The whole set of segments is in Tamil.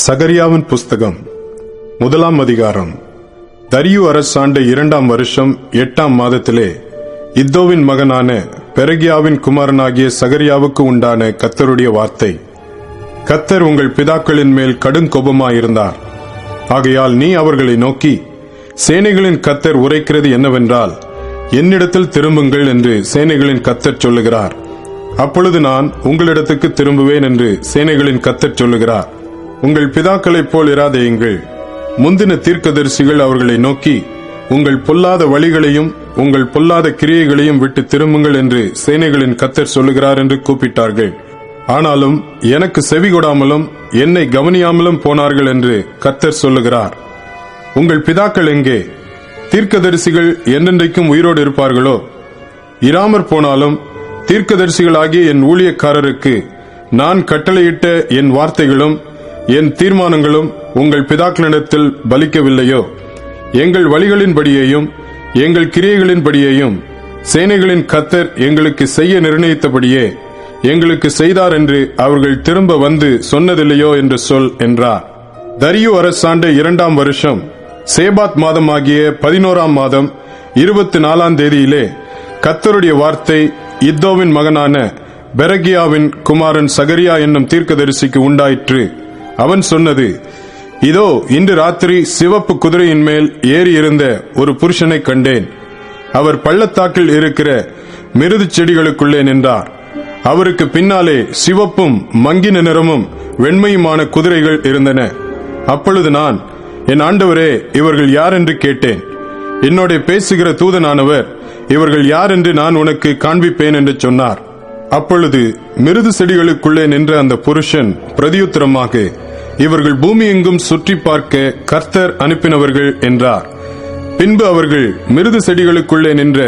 சகரியாவின் புஸ்தகம் 1 அதிகாரம். தரியு அரசாண்ட 2ஆம் வருஷம் 8ஆம் மாதத்திலே இத்தோவின் மகனான பெரகியாவின் குமாரனாகிய சகரியாவுக்கு உண்டான கர்த்தருடைய வார்த்தை. கர்த்தர் உங்கள் பிதாக்களின் மேல் கடும் கோபமாயிருந்தார். ஆகையால் நீ அவர்களை நோக்கி, சேனைகளின் கர்த்தர் உரைக்கிறது என்னவென்றால், என்னிடத்தில் திரும்புங்கள் என்று சேனைகளின் கர்த்தர் சொல்லுகிறார். அப்பொழுது நான் உங்களிடத்துக்கு திரும்புவேன் என்று சேனைகளின் கர்த்தர் சொல்லுகிறார். உங்கள் பிதாக்களைப் போல் இராதேயுங்கள். முந்தின தீர்க்கதரிசிகள் அவர்களை நோக்கி, உங்கள் பொல்லாத வழிகளையும் உங்கள் பொல்லாத கிரியைகளையும் விட்டு திரும்புங்கள் என்று சேனைகளின் கர்த்தர் சொல்லுகிறார் என்று கூப்பிட்டார்கள். ஆனாலும் எனக்கு செவி கொடாமலும் என்னை கவனியாமலும் போனார்கள் என்று கர்த்தர் சொல்லுகிறார். உங்கள் பிதாக்கள் எங்கே? தீர்க்கதரிசிகள் என்றென்றைக்கும் உயிரோடு இருப்பார்களோ? இராமற் போனாலும் தீர்க்கதரிசிகளாகிய என் ஊழியக்காரருக்கு நான் கட்டளையிட்ட என் வார்த்தைகளும் என் தீர்மானங்களும் உங்கள் பிதாக்களிடத்தில் பலிக்கவில்லையோ? எங்கள் வழிகளின்படியேயும் எங்கள் கிரியைகளின்படியேயும் சேனைகளின் கர்த்தர் எங்களுக்கு செய்ய நிர்ணயித்தபடியே எங்களுக்கு செய்தார் என்று அவர்கள் திரும்ப வந்து சொன்னதில்லையோ என்று சொல் என்றார். தரியு அரசாண்ட 2ஆம் வருஷம் சேபாத் மாதமாகிய 11ஆம் மாதம் 24ஆம் தேதியிலே கர்த்தருடைய வார்த்தை இத்தோவின் மகனான பெரகியாவின் குமாரன் சகரியா என்னும் தீர்க்கதரிசிக்கு உண்டாயிற்று. அவன் சொன்னது, இதோ இன்று ராத்திரி சிவப்பு குதிரையின் மேல் ஏறி இருந்த ஒரு புருஷனை கண்டேன். அவர் பள்ளத்தாக்கில் இருக்கிற மிருது செடிகளுக்குள்ளே நின்றார். அவருக்கு பின்னாலே சிவப்பும் மங்கின நிறமும் வெண்மையுமான குதிரைகள் இருந்தன. அப்பொழுது நான், என் ஆண்டவரே, இவர்கள் யார் என்று கேட்டேன். என்னோட பேசுகிற தூதனானவர், இவர்கள் யார் என்று நான் உனக்கு காண்பிப்பேன் என்று சொன்னார். அப்பொழுது மிருது செடிகளுக்குள்ளே நின்ற அந்த புருஷன் பிரதியுத்தரமாக, இவர்கள் பூமி எங்கும் சுற்றி பார்க்க கர்த்தர் அனுப்பினவர்கள் என்றார். பின்பு அவர்கள் மிருது செடிகளுக்குள்ளே நின்ற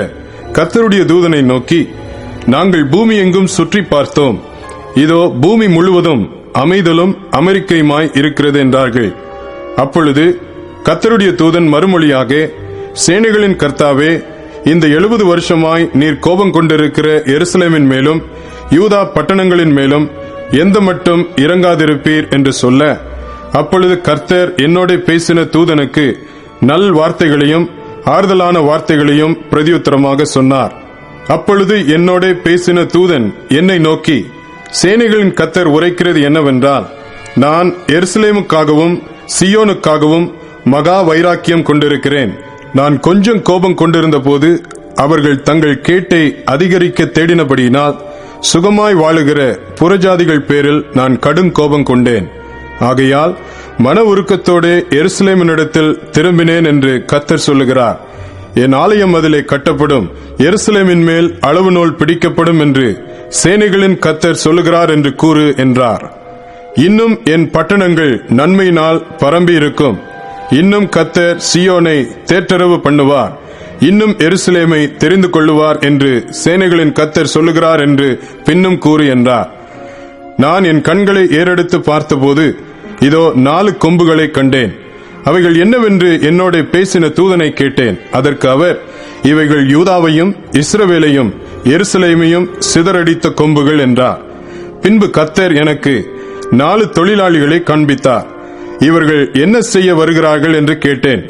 கர்த்தருடைய தூதனை நோக்கி, நாங்கள் பூமி எங்கும் சுற்றி பார்த்தோம். இதோ பூமி முழுவதும் அமைதலும் அமெரிக்கையுமாய் இருக்கிறது என்றார்கள். அப்பொழுது கர்த்தருடைய தூதன் மறுமொழியாக, சேனைகளின் கர்த்தாவே, இந்த 70 வருஷமாய் நீர் கோபம் கொண்டிருக்கிற எருசலேமின் மேலும் யூதா பட்டணங்களின் மேலும் எந்த மட்டும் இறங்காதிருப்பீர் என்று சொல்ல, அப்பொழுது கர்த்தர் என்னோட பேசின தூதனுக்கு நல் வார்த்தைகளையும் ஆறுதலான வார்த்தைகளையும் பிரதியுத்தரமாக சொன்னார். அப்பொழுது என்னோட பேசின தூதன் என்னை நோக்கி, சேனைகளின் கர்த்தர் உரைக்கிறது என்னவென்றால், நான் எருசலேமுக்காகவும் சியோனுக்காகவும் மகா வைராக்கியம் கொண்டிருக்கிறேன். நான் கொஞ்சம் கோபம் கொண்டிருந்த போது அவர்கள் தங்கள் கேட்டை அதிகரிக்க தேடினபடியினால் சுகமாய் வாழுகிற புறஜாதிகள் பேரில் நான் கடும் கோபம் கொண்டேன். ஆகையால் மன உருக்கத்தோடு எருசலேமினிடத்தில் திரும்பினேன் என்று கர்த்தர் சொல்லுகிறார். என் ஆலயம் அதிலே கட்டப்படும், எருசலேமின் மேல் அளவு நூல் பிடிக்கப்படும் என்று சேனைகளின் கர்த்தர் சொல்லுகிறார் என்று கூறு என்றார். இன்னும் என் பட்டணங்கள் நன்மையினால் பரம்பி இருக்கும். இன்னும் கர்த்தர் சியோனை தேற்றரவு பண்ணுவார். இன்னும் எருசலேமை தெரிந்து கொள்ளுவார் என்று சேனைகளின் கர்த்தர் சொல்லுகிறார் என்று பின்னும் கூறு என்றார். நான் என் கண்களை ஏறெடுத்து பார்த்தபோது, இதோ 4 கொம்புகளை கண்டேன். அவைகள் என்னவென்று என்னோட பேசின தூதனை கேட்டேன். அதற்கு அவர், இவைகள் யூதாவையும் இஸ்ரவேலையும் எருசலேமையும் சிதறடித்த கொம்புகள் என்றார். பின்பு கர்த்தர் எனக்கு 4 தொழிலாளிகளை காண்பித்தார். இவர்கள் என்ன செய்ய வருகிறார்கள் என்று கேட்டேன்.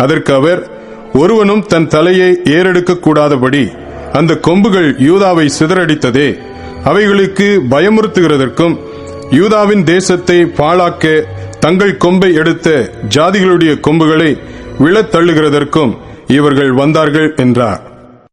அதற்கு அவர், ஒருவனும் தன் தலையை ஏறெடுக்க கூடாதபடி அந்த கொம்புகள் யூதாவை சிதறடித்ததே, அவைகளுக்கு பயமுறுத்துகிறதற்கும் யூதாவின் தேசத்தை பாழாக்க தங்கள் கொம்பை எடுத்த ஜாதிகளுடைய கொம்புகளை விழத் தள்ளுகிறதற்கும் இவர்கள் வந்தார்கள் என்றார்.